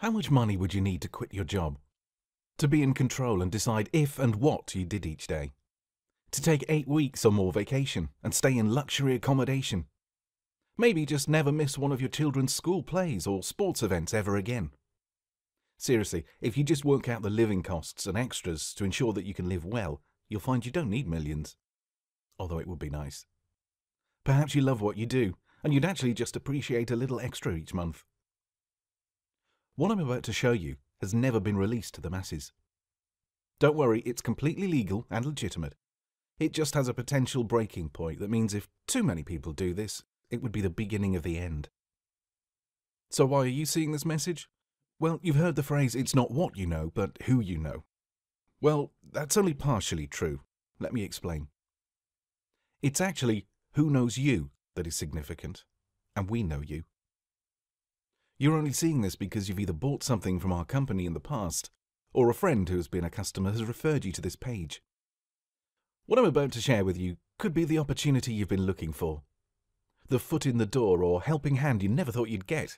How much money would you need to quit your job? To be in control and decide if and what you did each day? To take 8 weeks or more vacation and stay in luxury accommodation? Maybe just never miss one of your children's school plays or sports events ever again? Seriously, if you just work out the living costs and extras to ensure that you can live well, you'll find you don't need millions. Although it would be nice. Perhaps you love what you do, and you'd actually just appreciate a little extra each month. What I'm about to show you has never been released to the masses. Don't worry, it's completely legal and legitimate. It just has a potential breaking point that means if too many people do this, it would be the beginning of the end. So why are you seeing this message? Well, you've heard the phrase, it's not what you know, but who you know. Well, that's only partially true. Let me explain. It's actually who knows you that is significant, and we know you. You're only seeing this because you've either bought something from our company in the past, or a friend who has been a customer has referred you to this page. What I'm about to share with you could be the opportunity you've been looking for. The foot in the door or helping hand you never thought you'd get.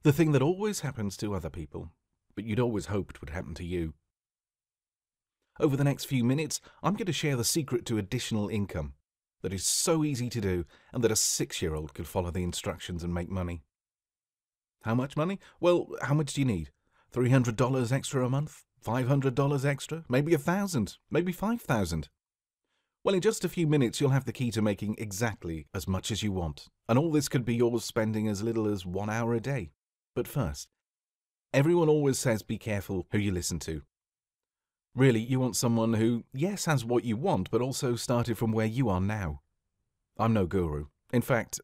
The thing that always happens to other people, but you'd always hoped would happen to you. Over the next few minutes, I'm going to share the secret to additional income that is so easy to do and that a 6-year-old could follow the instructions and make money. How much money? Well, how much do you need? $300 extra a month? $500 extra? Maybe $1,000? Maybe $5,000? Well, in just a few minutes, you'll have the key to making exactly as much as you want. And all this could be yours spending as little as 1 hour a day. But first, everyone always says be careful who you listen to. Really, you want someone who, yes, has what you want, but also started from where you are now. I'm no guru. In fact,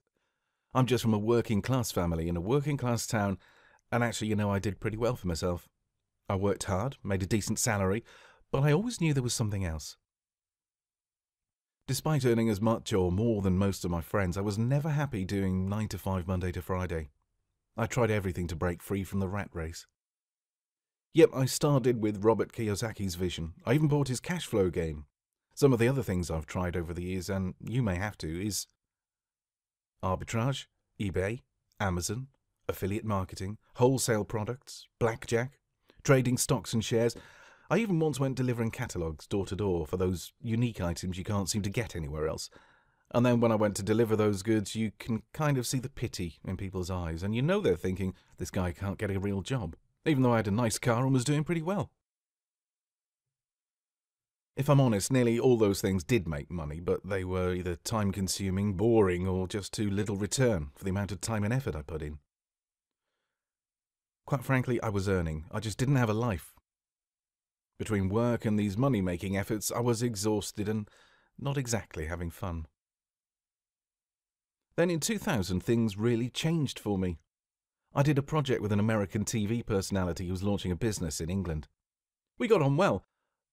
I'm just from a working class family in a working class town, and actually, I did pretty well for myself. I worked hard, made a decent salary, but I always knew there was something else. Despite earning as much or more than most of my friends, I was never happy doing 9 to 5 Monday to Friday. I tried everything to break free from the rat race. Yep, I started with Robert Kiyosaki's vision. I even bought his cash flow game. Some of the other things I've tried over the years, and you may have to, is arbitrage, eBay, Amazon, affiliate marketing, wholesale products, blackjack, trading stocks and shares. I even once went delivering catalogues door to door for those unique items you can't seem to get anywhere else. And then when I went to deliver those goods, you can kind of see the pity in people's eyes, and they're thinking, this guy can't get a real job, even though I had a nice car and was doing pretty well. If I'm honest, nearly all those things did make money, but they were either time-consuming, boring, or just too little return for the amount of time and effort I put in. Quite frankly, I was earning. I just didn't have a life. Between work and these money-making efforts, I was exhausted and not exactly having fun. Then in 2000, things really changed for me. I did a project with an American TV personality who was launching a business in England. We got on well,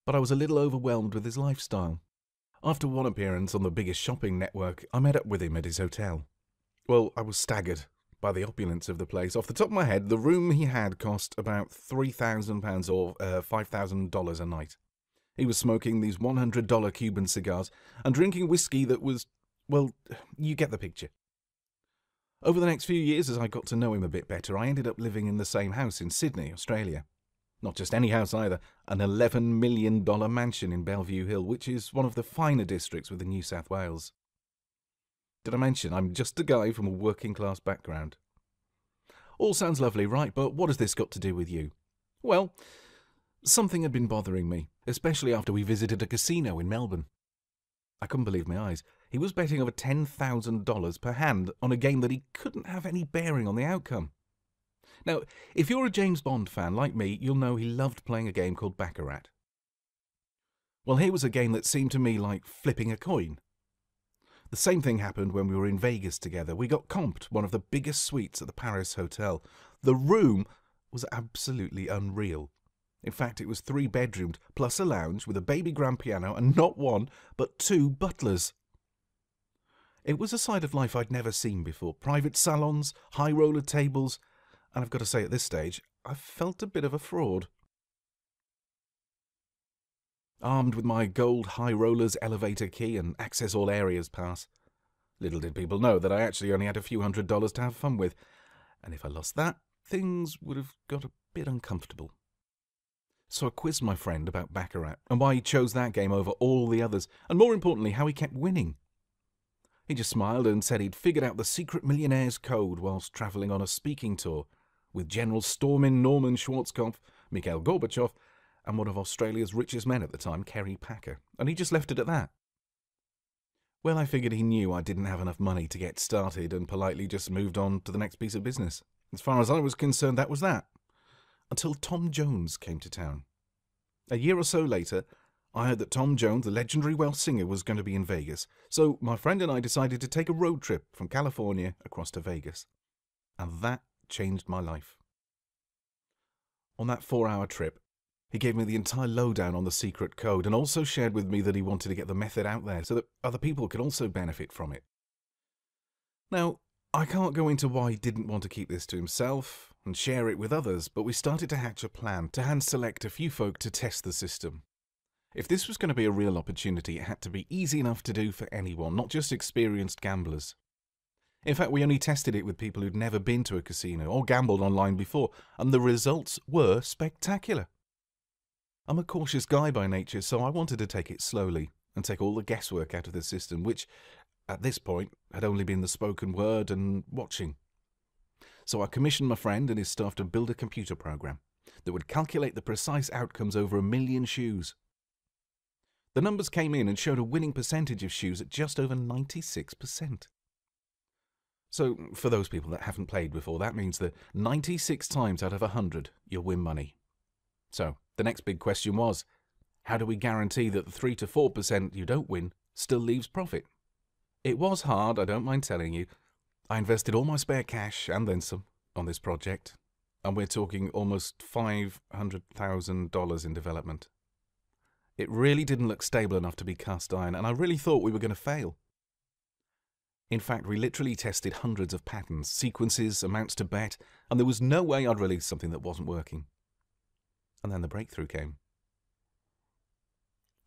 but I was a little overwhelmed with his lifestyle. After one appearance on the biggest shopping network, I met up with him at his hotel. Well, I was staggered by the opulence of the place. Off the top of my head, the room he had cost about £3,000 or $5,000 a night. He was smoking these $100 Cuban cigars and drinking whiskey that was, well, you get the picture. Over the next few years, as I got to know him a bit better, I ended up living in the same house in Sydney, Australia. Not just any house either, an $11 million mansion in Bellevue Hill, which is one of the finer districts within New South Wales. Did I mention I'm just a guy from a working class background? All sounds lovely, right, but what has this got to do with you? Well, something had been bothering me, especially after we visited a casino in Melbourne. I couldn't believe my eyes. He was betting over $10,000 per hand on a game that he couldn't have any bearing on the outcome. Now, if you're a James Bond fan like me, you'll know he loved playing a game called Baccarat. Well, here was a game that seemed to me like flipping a coin. The same thing happened when we were in Vegas together. We got comped one of the biggest suites at the Paris Hotel. The room was absolutely unreal. In fact, it was 3-bedroomed, plus a lounge with a baby grand piano and not one, but 2 butlers. It was a side of life I'd never seen before. Private salons, high roller tables, and I've got to say at this stage, I felt a bit of a fraud. Armed with my gold high rollers elevator key and access all areas pass. Little did people know that I actually only had a few $100s to have fun with, and if I lost that, things would have got a bit uncomfortable. So I quizzed my friend about Baccarat and why he chose that game over all the others, and more importantly, how he kept winning. He just smiled and said he'd figured out the secret millionaire's code whilst travelling on a speaking tour with General Stormin Norman Schwarzkopf, Mikhail Gorbachev, and one of Australia's richest men at the time, Kerry Packer, and he just left it at that. Well, I figured he knew I didn't have enough money to get started and politely just moved on to the next piece of business. As far as I was concerned, that was that. Until Tom Jones came to town. A year or so later, I heard that Tom Jones, the legendary Welsh singer, was going to be in Vegas, so my friend and I decided to take a road trip from California across to Vegas. And that changed my life. On that 4-hour trip, he gave me the entire lowdown on the secret code and also shared with me that he wanted to get the method out there so that other people could also benefit from it. Now, I can't go into why he didn't want to keep this to himself and share it with others, but we started to hatch a plan to hand-select a few folk to test the system. If this was going to be a real opportunity, it had to be easy enough to do for anyone, not just experienced gamblers. In fact, we only tested it with people who'd never been to a casino or gambled online before, and the results were spectacular. I'm a cautious guy by nature, so I wanted to take it slowly and take all the guesswork out of the system, which, at this point, had only been the spoken word and watching. So I commissioned my friend and his staff to build a computer program that would calculate the precise outcomes over 1 million shoes. The numbers came in and showed a winning percentage of shoes at just over 96%. So, for those people that haven't played before, that means that 96 times out of 100 you'll win money. So, the next big question was, how do we guarantee that the 3 to 4% you don't win still leaves profit? It was hard, I don't mind telling you. I invested all my spare cash, and then some, on this project, and we're talking almost $500,000 in development. It really didn't look stable enough to be cast iron, and I really thought we were going to fail. In fact, we literally tested hundreds of patterns, sequences, amounts to bet, and there was no way I'd release something that wasn't working. And then the breakthrough came.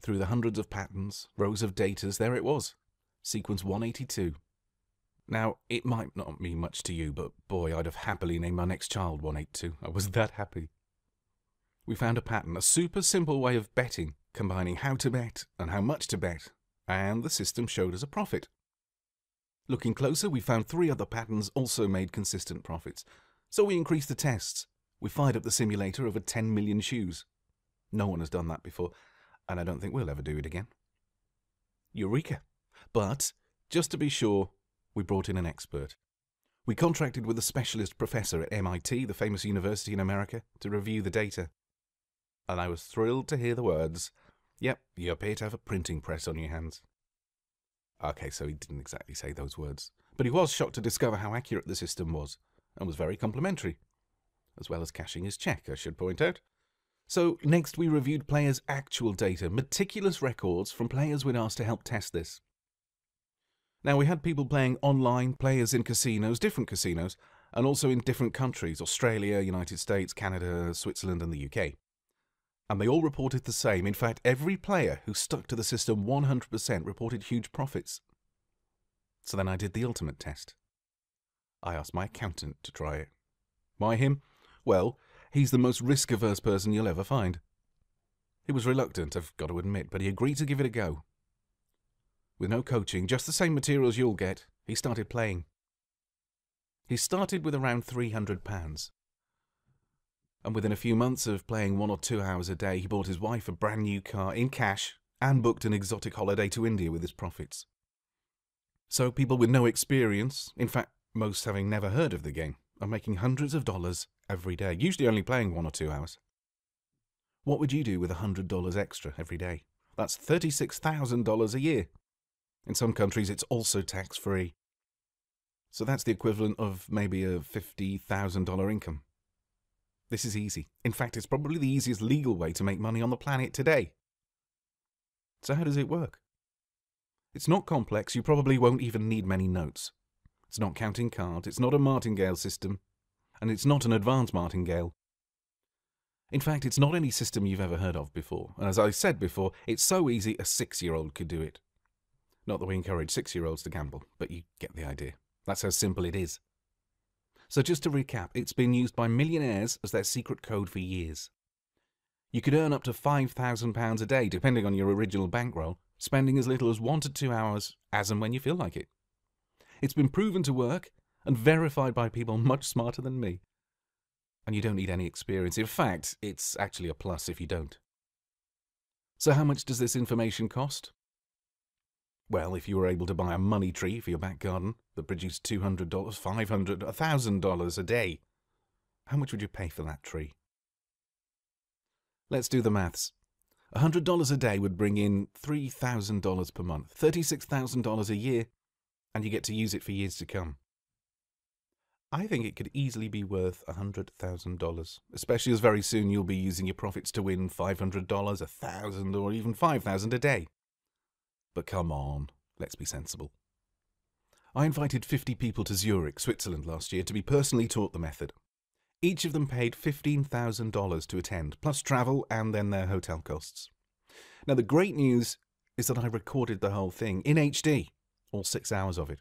Through the hundreds of patterns, rows of datas, there it was, sequence 182. Now, it might not mean much to you, but boy, I'd have happily named my next child 182. I was that happy. We found a pattern, a super simple way of betting, combining how to bet and how much to bet, and the system showed us a profit. Looking closer, we found 3 other patterns also made consistent profits. So we increased the tests. We fired up the simulator over 10 million shoes. No one has done that before, and I don't think we'll ever do it again. Eureka! But, just to be sure, we brought in an expert. We contracted with a specialist professor at MIT, the famous university in America, to review the data. And I was thrilled to hear the words, "Yep, you appear to have a printing press on your hands." Okay, so he didn't exactly say those words, but he was shocked to discover how accurate the system was, and was very complimentary, as well as cashing his check, I should point out. So next we reviewed players' actual data, meticulous records from players we'd asked to help test this. Now we had people playing online, players in casinos, different casinos, and also in different countries, Australia, United States, Canada, Switzerland and the UK. And they all reported the same. In fact, every player who stuck to the system 100% reported huge profits. So then I did the ultimate test. I asked my accountant to try it. Why him? Well, he's the most risk-averse person you'll ever find. He was reluctant, I've got to admit, but he agreed to give it a go. With no coaching, just the same materials you'll get, he started playing. He started with around £300. And within a few months of playing 1 or 2 hours a day, he bought his wife a brand new car in cash and booked an exotic holiday to India with his profits. So people with no experience, in fact most having never heard of the game, are making hundreds of dollars every day, usually only playing 1 or 2 hours. What would you do with $100 extra every day? That's $36,000 a year. In some countries it's also tax-free. So that's the equivalent of maybe a $50,000 income. This is easy. In fact, it's probably the easiest legal way to make money on the planet today. So how does it work? It's not complex. You probably won't even need many notes. It's not counting cards. It's not a martingale system. And it's not an advanced martingale. In fact, it's not any system you've ever heard of before. And as I said before, it's so easy a 6-year-old could do it. Not that we encourage 6-year-olds to gamble, but you get the idea. That's how simple it is. So just to recap, it's been used by millionaires as their secret code for years. You could earn up to £5,000 a day, depending on your original bankroll, spending as little as 1 to 2 hours as and when you feel like it. It's been proven to work and verified by people much smarter than me. And you don't need any experience. In fact, it's actually a plus if you don't. So how much does this information cost? Well, if you were able to buy a money tree for your back garden that produced $200, $500, $1,000 a day, how much would you pay for that tree? Let's do the maths. $100 a day would bring in $3,000 per month, $36,000 a year, and you get to use it for years to come. I think it could easily be worth $100,000, especially as very soon you'll be using your profits to win $500, $1,000, or even $5,000 a day. But come on, let's be sensible. I invited 50 people to Zurich, Switzerland last year to be personally taught the method. Each of them paid $15,000 to attend, plus travel and then their hotel costs. Now the great news is that I recorded the whole thing in HD, all 6 hours of it.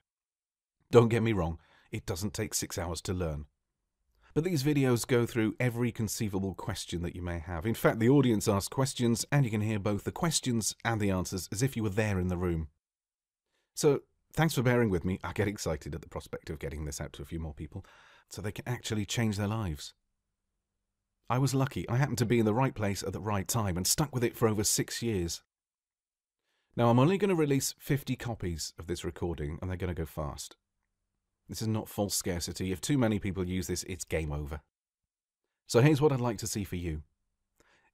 Don't get me wrong, it doesn't take 6 hours to learn. But these videos go through every conceivable question that you may have. In fact, the audience asks questions, and you can hear both the questions and the answers as if you were there in the room. So, thanks for bearing with me. I get excited at the prospect of getting this out to a few more people, so they can actually change their lives. I was lucky. I happened to be in the right place at the right time, and stuck with it for over 6 years. Now, I'm only going to release 50 copies of this recording, and they're going to go fast. This is not false scarcity. If too many people use this, it's game over. So here's what I'd like to see for you.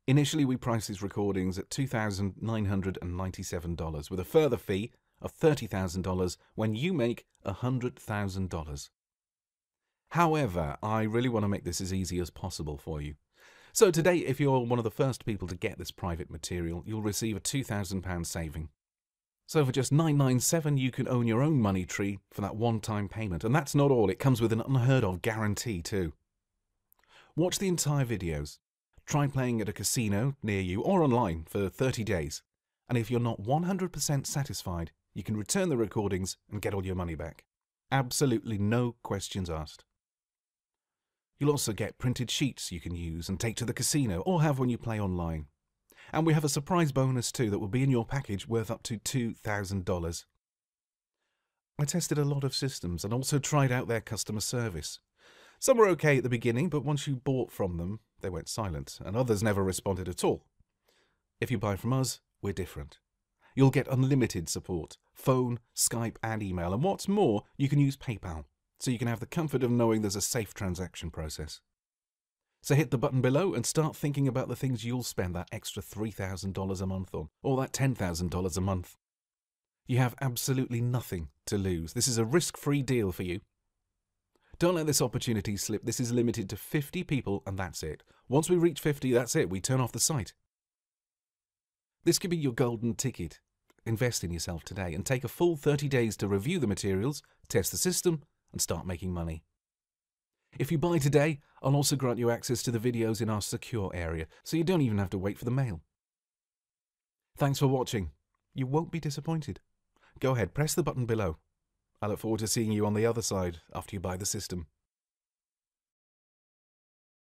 Initially, we priced these recordings at $2,997 with a further fee of $30,000 when you make $100,000. However, I really want to make this as easy as possible for you. So today, if you're one of the first people to get this private material, you'll receive a £2,000 saving. So for just $997, you can own your own money tree for that one-time payment. And that's not all. It comes with an unheard-of guarantee too. Watch the entire videos. Try playing at a casino near you or online for 30 days. And if you're not 100% satisfied, you can return the recordings and get all your money back. Absolutely no questions asked. You'll also get printed sheets you can use and take to the casino or have when you play online. And we have a surprise bonus too that will be in your package worth up to $2,000. I tested a lot of systems and also tried out their customer service. Some were okay at the beginning, but once you bought from them, they went silent, and others never responded at all. If you buy from us, we're different. You'll get unlimited support, phone, Skype and email, and what's more, you can use PayPal, so you can have the comfort of knowing there's a safe transaction process. So hit the button below and start thinking about the things you'll spend that extra $3,000 a month on, or that $10,000 a month. You have absolutely nothing to lose. This is a risk-free deal for you. Don't let this opportunity slip. This is limited to 50 people and that's it. Once we reach 50, that's it. We turn off the site. This could be your golden ticket. Invest in yourself today and take a full 30 days to review the materials, test the system, and start making money. If you buy today, I'll also grant you access to the videos in our secure area, so you don't even have to wait for the mail. Thanks for watching. You won't be disappointed. Go ahead, press the button below. I look forward to seeing you on the other side after you buy the system.